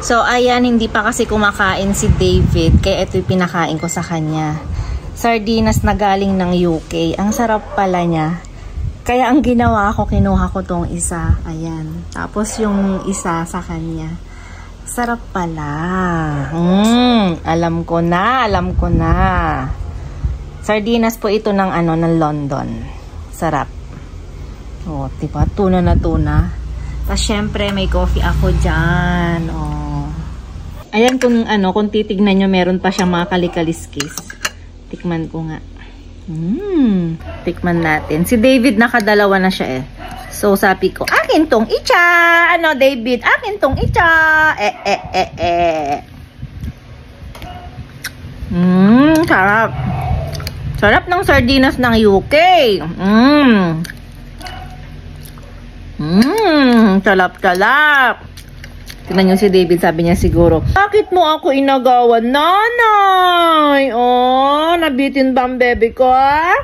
So, ayan, hindi pa kasi kumakain si David. Kaya ito yung pinakain ko sa kanya. Sardinas na galing ng UK. Ang sarap pala niya. Kaya ang ginawa ko, kinuha ko tong isa. Ayan. Tapos yung isa sa kanya. Sarap pala. Alam ko na. Sardinas po ito ng ng London. Sarap. Oh, diba? Tuna na tuna. Tapos syempre may coffee ako dyan. Oh. Ayan kung titignan nyo, meron pa siyang mga kalikaliskis. Tikman ko nga. Tikman natin. Si David nakadalawa na siya eh. So sabi ko, akin tong icha! David? Akin tong icha! Sarap. Sarap ng sardinas ng UK. Talap-talap. Tingnan nyo si David, sabi niya siguro, bakit mo ako inagawan, nanay? Oh, nabitin ba ang bebe ko, ah?